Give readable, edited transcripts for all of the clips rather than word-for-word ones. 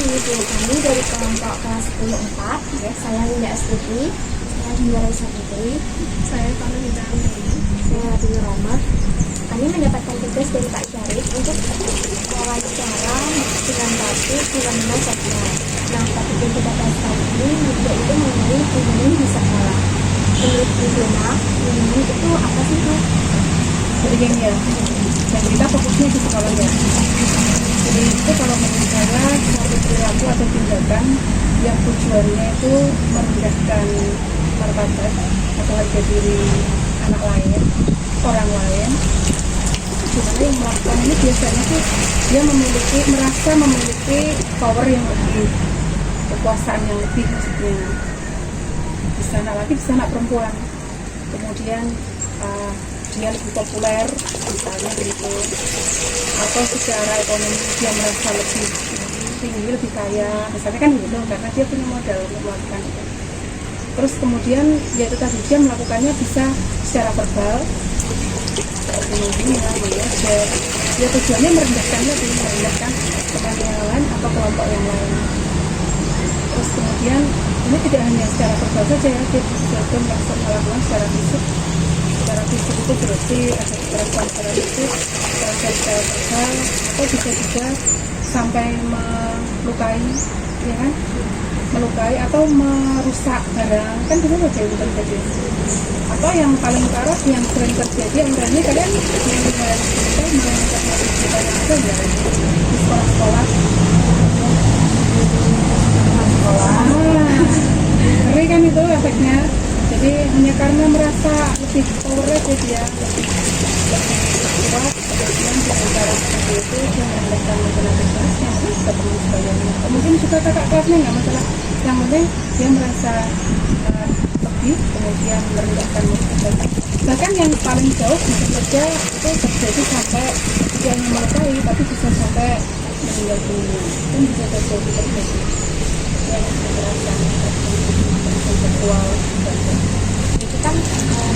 video kami dari kelompok kelas 10-4 ya. Saya Linda Astuti, saya Dinda Raisa Putri, Saya Fana Hida Anggreni. saya Bina Roma. Kami mendapatkan tugas dari Pak Syarif untuk wawancara dengan topik fenomena sosial. Nah, topik yang kita bahas kali ini yaitu mengenai bullying di sekolah. Menurut Bu Dona, bullying itu apa sih, Bu? Jadi gini ya, dan kita fokusnya di sekolah ya. Jadi itu kalau menurut saya suatu perilaku atau tindakan yang tujuannya itu merendahkan martabat atau harga diri anak lain, orang lain. Dimana yang melakukan ini biasanya tuh dia merasa memiliki power yang lebih, kekuasaan yang lebih maksudnya. Di sana lagi di sana perempuan. Kemudian dia lebih populer misalnya begitu, atau secara ekonomi dia merasa lebih tinggi, lebih kaya misalnya kan gitu, karena dia punya modal untuk melakukan itu. Terus kemudian yaitu tadi dia melakukannya bisa secara verbal seperti menghina, mengejek, dia tujuannya merendahkan teman yang lain atau kelompok yang lain. Terus kemudian ini tidak hanya secara verbal saja ya, dia juga melakukan secara fisik. Secara fisik itu berarti ada kekerasan secara fisik, kekerasan secara verbal, atau bisa juga sampai melukai, ya kan? Melukai atau merusak barang, kan bisa saja itu terjadi. Atau yang paling parah yang sering terjadi ini kalian melihat kita melihat kita yang ada ya di sekolah-sekolah. Ngeri kan itu efeknya. Jadi hanya karena merasa lebih power aja dia lebih kuat, kemudian cara seperti itu dia merendahkan lingkungan kelasnya, bisa teman sebagainya. Mungkin juga kakak kelasnya nggak masalah, yang penting dia merasa lebih, kemudian merendahkan lingkungan. Bahkan yang paling jauh bisa saja itu terjadi sampai dia hanya melukai, tapi bisa sampai meninggal dunia. Kan bisa terjadi yang kekerasan seksual Itu kan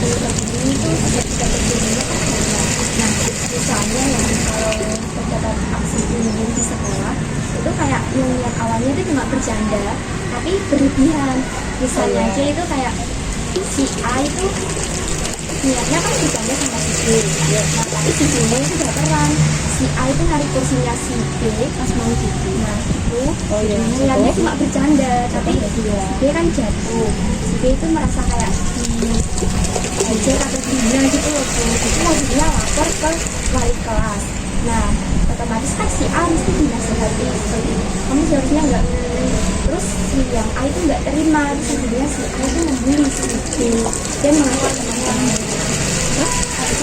bullying itu sudah terjadi. Nah, misalnya yang kalau terdapat aksi bullying di sekolah itu kayak yang awalnya itu cuma bercanda tapi berlebihan. Misalnya aja itu kayak si A itu niatnya kan bercanda sama si B, nah tapi si B nya itu baperan. Si A itu narik kursinya si B pas mau duduk, nah itu niatnya cuma bercanda tapi B kan jatuh. Si B itu merasa kayak hajar atau gila gitu loh, itu maksudnya lapor ke wali kelas. Nah otomatis kan si A mesti dinasihati seperti kamu seharusnya nggak ngeri. Terus si yang A itu nggak terima, terus akhirnya si A itu membuli si B dan mengatakan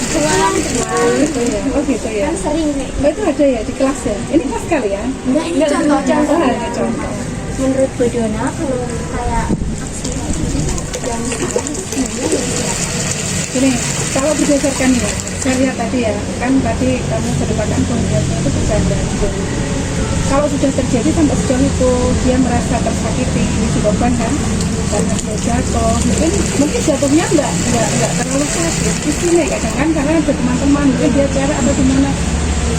teman-teman gitu ya. Oh gitu ya. kan sering nih. Itu ada ya di kelas ya. Ini kelas kali ya. Enggak, ini contoh-contoh. Contoh. Menurut Bu Dona kalau kayak aksi yang Gini, kalau berdasarkan ya, saya lihat tadi ya, kan tadi kamu kedapatan kondisinya itu bercanda. Kalau sudah terjadi sampai sejauh itu, dia merasa tersakiti, si korban kan, karena dia jatuh, mungkin jatuhnya nggak terlalu sakit di sini kadang kan, karena ada teman-teman, mungkin dia cewek atau gimana.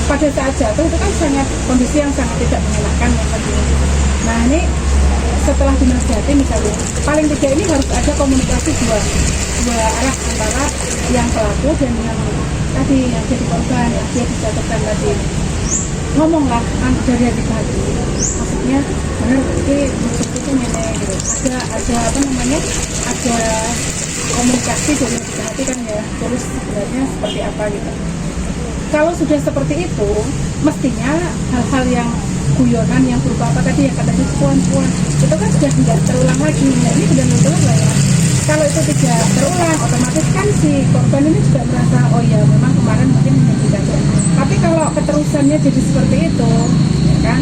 Pada saat jatuh itu kan sangat kondisi yang sangat tidak menyenangkan ya tadi. Nah ini setelah dinasihati misalnya, paling tidak ini harus ada komunikasi dua arah antara yang pelaku dan yang tadi yang jadi korban, yang dia dijatuhkan tadi. Ngomonglah dari hati ke hati, maksudnya benar ini maksudku itu nenek gitu. Ada apa namanya, ada komunikasi dari hati ke hati kan ya, terus sebenarnya seperti apa gitu. Kalau sudah seperti itu, mestinya hal-hal yang guyonan yang berupa apa tadi yang katanya puan-puan itu kan sudah tidak terulang lagi. Nah ini sudah terulang lah ya. Kalau itu tidak terulang, otomatis kan si korban ini juga merasa oh ya memang kemarin mungkin menyakitkan. Tapi kalau keterusannya jadi seperti itu, ya kan,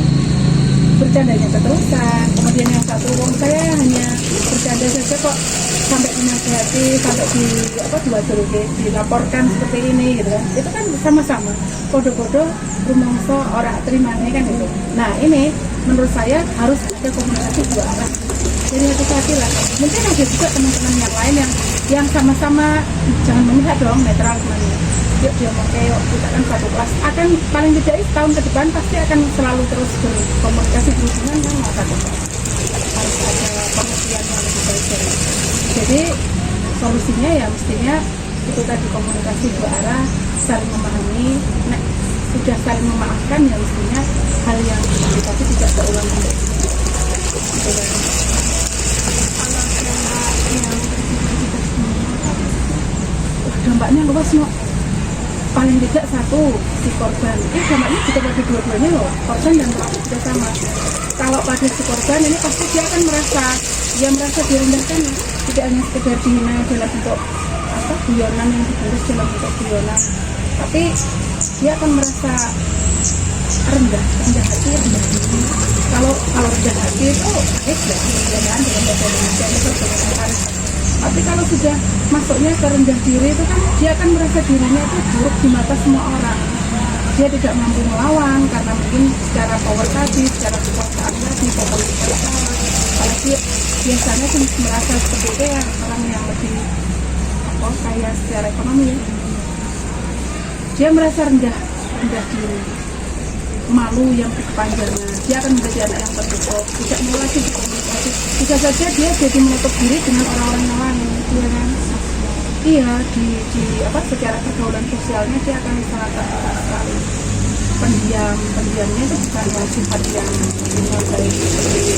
bercandanya keterusan, kemudian yang satu saya hanya bercanda saja kok sampai dinasihati, sampai dilaporkan seperti ini gitu kan, itu kan sama-sama kode-kode rumongso orang terimanya kan itu. Nah ini menurut saya harus ada komunikasi dua arah. Jadi hati-hati lah. Mungkin ada juga teman-teman yang lain yang sama-sama jangan memihak dong, netral semuanya. Yuk dia pakai kita kan satu kelas akan paling tidak tahun ke depan pasti akan selalu terus berkomunikasi berhubungan kan. harus ada pengertian yang lebih baik dari itu. Jadi solusinya ya mestinya itu tadi komunikasi dua arah, saling memahami. Nah, sudah saling memaafkan ya mestinya hal yang tadi tidak terulang kembali. Gitu kan. Dampaknya luas no. Paling tidak satu si korban. Dampaknya juga bagi dua-duanya loh. Korban dan pelaku juga sama. Kalau pada si korban ini pasti dia akan merasa direndahkan ya. Tidak hanya sekedar dihina dalam bentuk guyonan yang dibungkus dalam bentuk guyonan, tapi dia akan merasa rendah hati, rendah diri. Kalau rendah hati itu baik ya, ya kan dalam bahasa Indonesia itu berbahasa. Tapi kalau sudah masuknya ke rendah diri itu kan dia akan merasa dirinya itu buruk di mata semua orang. Dia tidak mampu melawan karena mungkin secara power tadi, secara kekuasaan tadi, popularitas. Apalagi biasanya sih merasa seperti itu ya orang yang lebih kaya secara ekonomi. Dia merasa rendah diri, malu yang berkepanjangan. Dia akan menjadi anak yang tertutup, tidak mau lagi berkomunikasi. Bisa saja dia jadi menutup diri dengan orang-orang yang lain, ya kan? Iya, secara pergaulan sosialnya dia akan sangat terbatas sekali. Pendiamnya itu bukan yang sifat yang baik seperti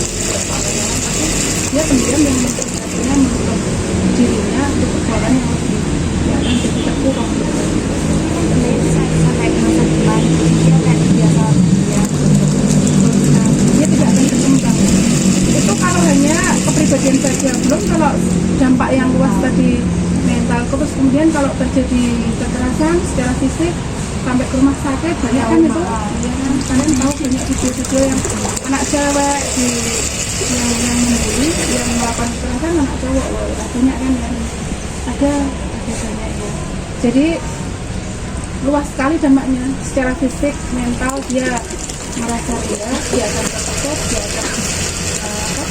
dia pendiam yang menurutnya menutup dirinya untuk pergaulan yang lebih jadi terkurang. Sampai masa depan dia kayak biasa dia tidak akan berkembang. Itu kalau hanya kepribadian saja, belum kalau dampak yang luas tadi mental. Terus kemudian kalau terjadi kekerasan secara fisik sampai ke rumah sakit banyak kan itu ya kan, kalian tahu banyak video-video yang anak cewek yang membuli, yang melakukan kekerasan anak cowok loh, banyak kan ya, ada banyak ya. Jadi luas sekali dampaknya secara fisik, mental. Dia merasa dia akan tertutup, dia akan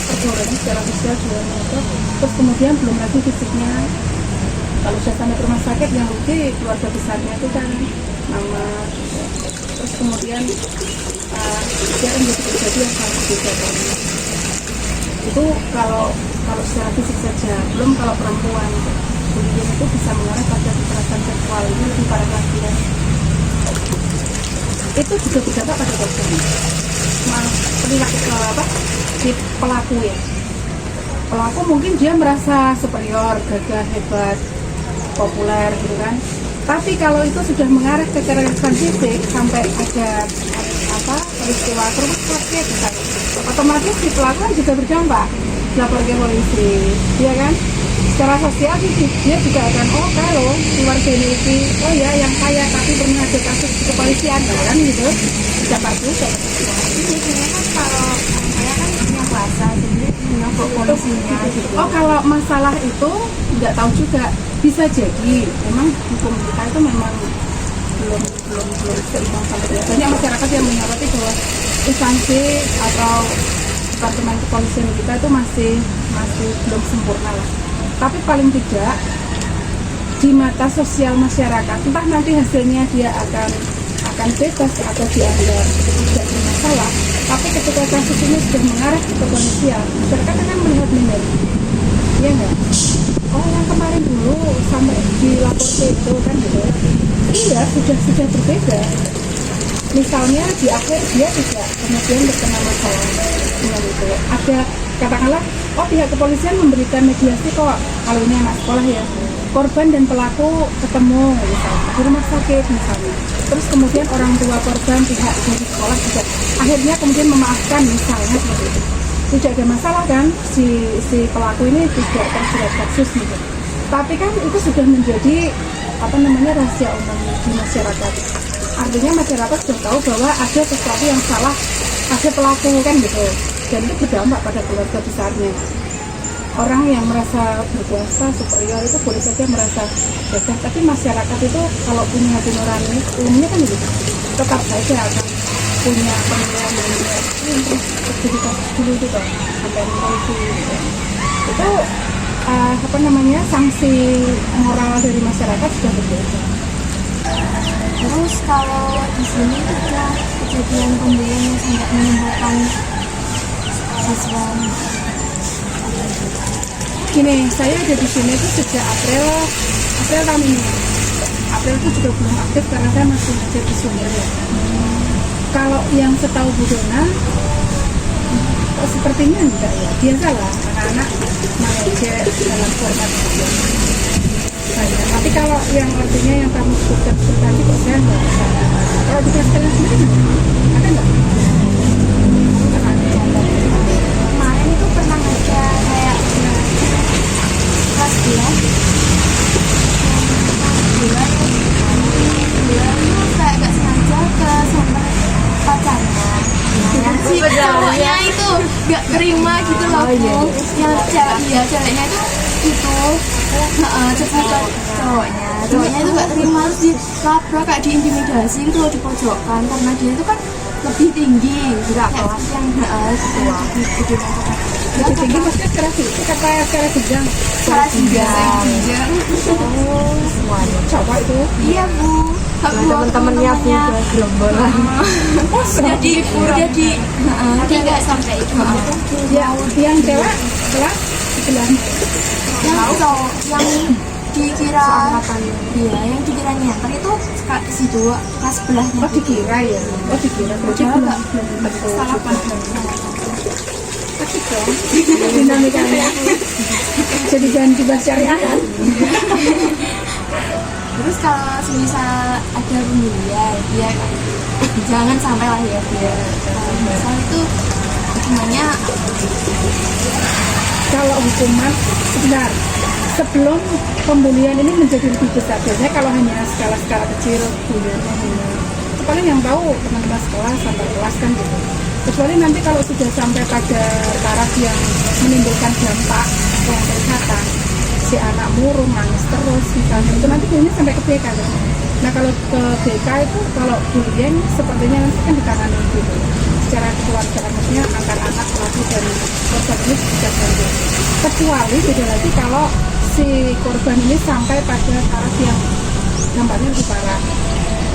pergaulannya secara sosial juga menutup. Terus kemudian belum lagi fisiknya, kalau sudah sampai ke rumah sakit yang rugi keluarga besarnya itu kan mama. Terus kemudian dia akan jadi pribadi yang sangat berbeda. Itu kalau secara fisik saja, belum kalau perempuan bullying itu bisa mengarah pada kekerasan seksual. Ini lebih parah lagi ya. Itu juga berdampak pada korban. Si pelaku ya. Pelaku mungkin dia merasa superior, gagah, hebat, populer gitu kan. Tapi kalau itu sudah mengarah ke kekerasan fisik sampai ada peristiwa ke rumah sakit misalnya, otomatis si pelaku juga berdampak, lapor ke polisi, ya kan? Secara sosial dia juga akan kalau keluarga ini yang kaya tapi pernah ada kasus di kepolisian kan gitu, dapat juga. Ini kan kalau saya kan punya kuasa jadi punya polisinya gitu. Kalau masalah itu nggak tahu juga, bisa jadi memang hukum kita itu memang belum seimbang sampai ya. Banyak masyarakat yang menyoroti bahwa instansi atau departemen kepolisian kita itu masih belum sempurna lah. Tapi paling tidak di mata sosial masyarakat, entah nanti hasilnya dia akan bebas atau dianggap tidak bermasalah. Tapi ketika kasus ini sudah mengarah ke kepolisian, masyarakat akan melihat minder, iya nggak? Yang kemarin dulu sampai dilapor itu kan gitu. Iya, sudah berbeda. Misalnya di akhir dia tidak kemudian terkena masalah dengan itu. Ada katakanlah, pihak kepolisian memberikan mediasi kok, kalau ini anak sekolah ya, korban dan pelaku ketemu misalnya di rumah sakit misalnya. Terus kemudian orang tua korban, pihak dari sekolah juga akhirnya kemudian memaafkan misalnya seperti itu. Tidak ada masalah kan, si pelaku ini tidak terjerat kasus gitu. Tapi kan itu sudah menjadi rahasia umum di masyarakat. Artinya masyarakat sudah tahu bahwa ada sesuatu yang salah, ada pelaku kan gitu. Dan itu berdampak pada keluarga besarnya. Orang yang merasa berkuasa, superior itu boleh saja merasa gagah, tapi masyarakat itu kalau punya hati nurani, umumnya kan gitu, tetap saja akan punya penilaian yang terus terjadi kasus dulu itu kan, sampai polisi gitu. Itu sanksi moral dari masyarakat sudah berbeda. Terus kalau di sini ada kejadian pembulian yang sangat menimbulkan mahasiswa. Gini, saya ada di sini itu sejak April tahun ini. April itu juga belum aktif karena saya masih ngajar di Sumber ya. Kalau yang setahu Bu Dona, sepertinya enggak ya. Biasalah anak-anak mengajar dalam format saya. Tapi kalau yang artinya yang kamu sebutkan tadi kok saya enggak. Kalau di kelas kalian sendiri ada enggak? Kemarin itu pernah ngajar kayak kelas 2 itu kayak gak sengaja ke sampai pacarnya. Yang si cowoknya itu gak terima gitu loh Bu. Yang ceweknya itu cerita ke cowoknya itu gak terima, harus dilabrak, kayak diintimidasi gitu loh, dipojokkan karena dia itu kan lebih tinggi, gak kelas yang Lebih tinggi maksudnya secara fisik apa secara jenjang? secara jenjang. Semuanya. Cowok itu Iya Bu. Teman-temannya punya gerombolan. udah nggak sampai itu. ya, yang cewek kelas sebelah. Yang cowok yang dikira yang dikira nyenter itu di situ kelas sebelahnya. Oh dikira ya? Oh dikira berarti belum betul. Salah paham. Asik dong dinamikanya. Jadi jangan dibahas syariah kan? Terus kalau semisal ada pembulian, dia jangan sampai lah ya dia. Kalau misal itu hukumannya Kalau hukuman sebentar sebelum pembulian ini menjadi lebih besar, biasanya kalau hanya skala-skala kecil buliannya hanya itu paling yang tahu teman-teman sekolah sampai kelas kan gitu. Kecuali nanti kalau sudah sampai pada taraf yang menimbulkan dampak yang kelihatan, si anak murung nangis terus misalnya, itu nanti biasanya sampai ke BK kan. Nah kalau ke BK itu kalau bullying sepertinya nanti kan ditangani gitu secara kekeluargaan, maksudnya antar anak pelaku dan korban ini bisa bantu. Kecuali beda lagi kalau si korban ini sampai pada taraf yang dampaknya lebih parah,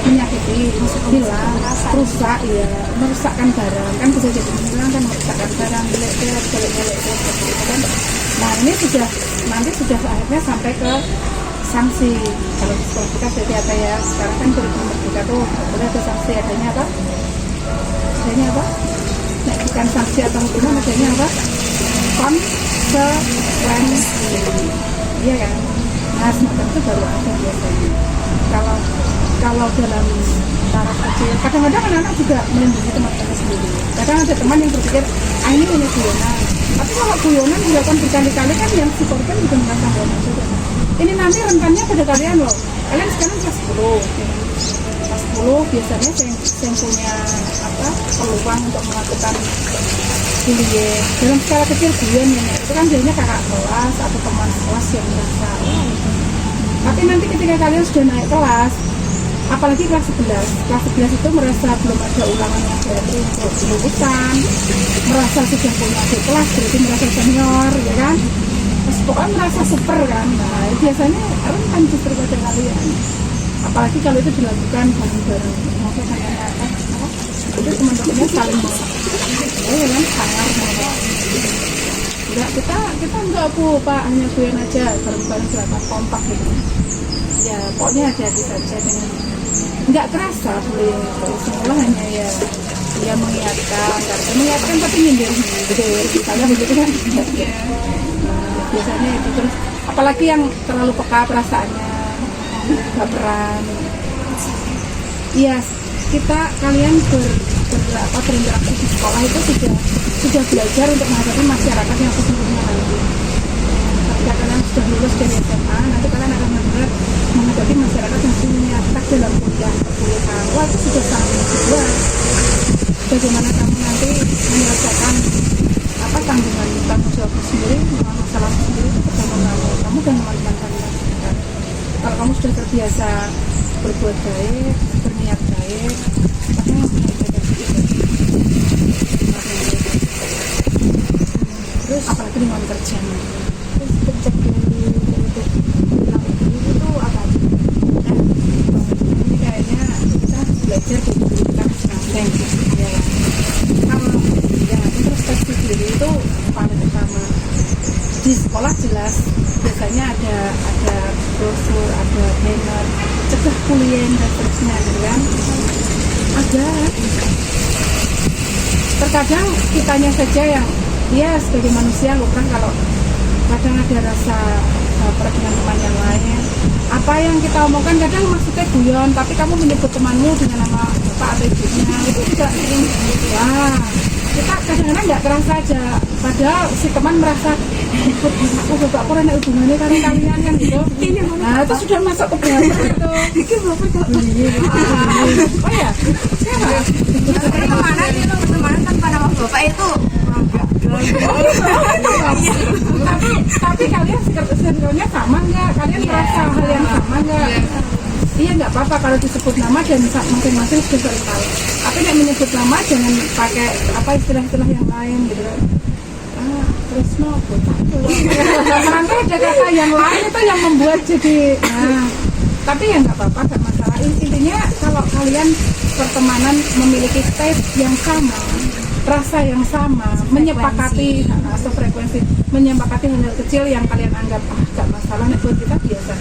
menyakiti, hilang, rusak, ya merusakkan barang kan bisa jadi menghilangkan, merusakkan barang, gelek-gelek seperti itu kan. Nah ini nanti sudah akhirnya sampai ke sanksi. Kalau di sekolah kita berarti ada ya, sekarang kan kurikulum merdeka tuh udah ada sanksi, adanya apa? Nah, bukan sanksi atau hukuman, adanya apa? Konsekuensi. Iya kan? Nah semacam itu baru ada biasanya. Kalau dalam taraf kecil, kadang-kadang anak-anak juga melindungi teman-teman sendiri. Kadang ada teman yang berpikir, ini hanya guyonan. Tapi kalau guyonan dilakukan berkali-kali kan yang si korban juga merasa guyonan juga. Ini nanti rentannya pada kalian loh. Kalian sekarang kelas 10. Kelas 10 biasanya yang punya peluang untuk melakukan bullying. Dalam skala kecil guyon ya, itu kan biasanya kakak kelas atau teman kelas yang merasa. Tapi nanti ketika kalian sudah naik kelas, apalagi kelas 11 itu merasa belum ada ulangan yang berarti untuk lulusan, merasa sudah punya adik kelas, berarti merasa senior, ya kan? Terus pokoknya merasa super kan. Nah biasanya rentan justru pada kalian, apalagi kalau itu dilakukan bareng-bareng. Maksudnya itu teman-temannya saling ya kan, sangar enggak, kita enggak Bu, Pak, hanya guyon aja, bareng-bareng dilakukan kompak gitu ya. Pokoknya hati-hati saja dengan nggak kerasa bullying itu. Semula hanya ya mengingatkan tapi nyindir misalnya begitu kan. Nah, biasanya itu terus apalagi yang terlalu peka perasaannya, baperan. Iya, kalian berinteraksi di sekolah itu sudah belajar untuk menghadapi masyarakat yang sesungguhnya nanti. Ketika kalian sudah lulus dari SMA, nanti kalian akan benar-benar menghadapi masyarakat yang punya tak dalam kuliah perkuliahan. Wah, itu sudah sangat juga. Bagaimana kamu nanti menyelesaikan tanggung jawab sendiri, masalah sendiri itu tergantung kamu dan teman-teman kalian. Kalau kamu sudah terbiasa berbuat baik, berniat baik, kamu terus apalagi dengan kerja. Terus pencegahan untuk itu apa aja? Ini kayaknya kita belajar dari diri kita masing-masing ya. Kalau introspeksi diri itu jelas. Biasanya ada brosur, ada banner, cegah bullying dan seterusnya gitu kan. Ada. Terkadang kitanya saja yang dia sebagai manusia lupa kalau kadang ada rasa baper dengan teman yang lain. Apa yang kita omongkan kadang maksudnya guyon, tapi kamu menyebut temanmu dengan nama bapak atau ibunya, itu juga sering. Wah, kita kadang-kadang nggak terasa aja, padahal si teman merasa aku bapakku ada hubungannya karena kalian kan gitu. Nah itu sudah masuk ke baper itu. Ini bapak nggak boleh. Oh ya, Kemana sih lo pertemanan tanpa nama bapak itu? tapi kalian circle-nya sama nggak? Kalian merasa hal yang sama nggak? Iya nggak apa-apa kalau disebut nama dan masing-masing sudah sering tahu. Tapi yang menyebut nama jangan pakai apa istilah-istilah yang lain gitu kan. Terus no, nanti ada kata yang lain itu yang membuat jadi. Nah, tapi ya nggak apa-apa, nggak masalah. Intinya kalau kalian pertemanan memiliki taste yang sama, rasa yang sama, menyepakati atau frekuensi, menyepakati hal-hal kecil yang kalian anggap gak masalah, nek buat kita biasa,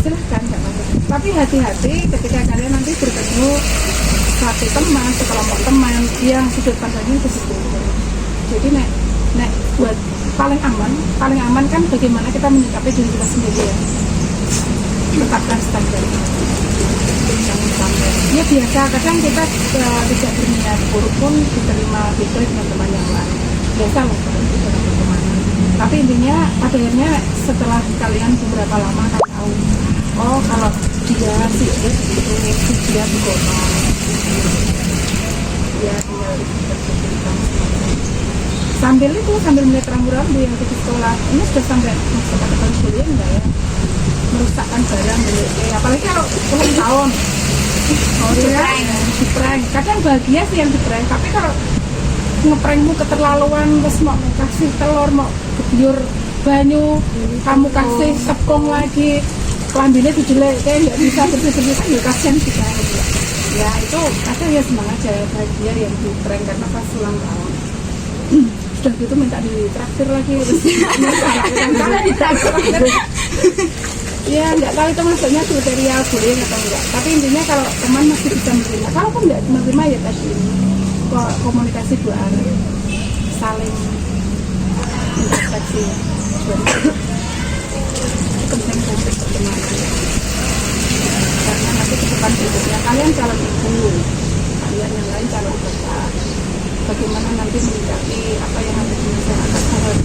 silahkan gak masalah. Tapi hati-hati ketika kalian nanti bertemu satu teman, sekelompok teman yang sudut pandangnya begitu. Jadi nek buat paling aman kan bagaimana kita menyikapi diri kita sendiri ya. Tetapkan standar. Jangan sampai ya biasa kadang kita tidak berniat buruk pun diterima gitu dengan teman yang lain, biasa loh kalau kita bertemanan. Tapi intinya pada akhirnya setelah kalian beberapa lama kan tahu, oh kalau dia si dia begitu, si dia begono ya tinggal sambil melihat rambu-rambu yang di sekolah ini sudah sampai masuk kuliah enggak ya, merusakkan barang miliknya, apalagi kalau ulang tahun. Oh iya, di-prank. Kadang bahagia sih yang di-prank, tapi kalau nge-prankmu keterlaluan, terus mau kasih telur, mau kebiur banyu, kamu kasih tepung lagi, kelambinya dijelek, kayak nggak bisa bersih-bersih kan ya kasihan kita. Ya itu kadang ya senang aja bahagia yang di-prank karena pas ulang tahun. Sudah gitu minta ditraktir lagi, terus ya nggak tahu itu maksudnya kriteria bullying atau enggak, tapi intinya kalau teman masih bisa menerima, kalau pun nggak menerima ya tadi komunikasi dua arah, saling introspeksi, penting untuk pertemanan karena nanti ke depan berikutnya kalian calon ibu, kalian yang lain calon bapak, bagaimana nanti menyikapi apa yang ada di masyarakat, harus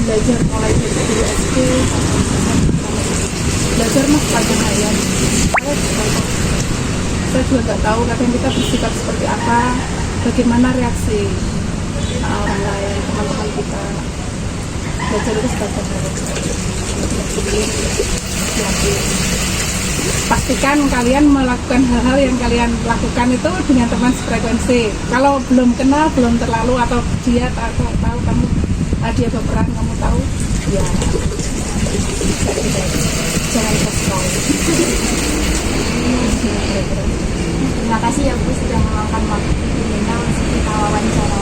belajar mulai dari SD belajar mas pelajaran harian. Saya juga nggak tahu kadang kita bersikap seperti apa, bagaimana reaksi orang lain, teman-teman kita. Belajar itu sebagai pastikan kalian melakukan hal-hal yang kalian lakukan itu dengan teman sefrekuensi. Kalau belum kenal, belum terlalu atau dia atau tahu kamu dia berperan, kamu tahu ya jangan kesal. Terima kasih ya Bu sudah meluangkan waktu kita untuk kita wawancara.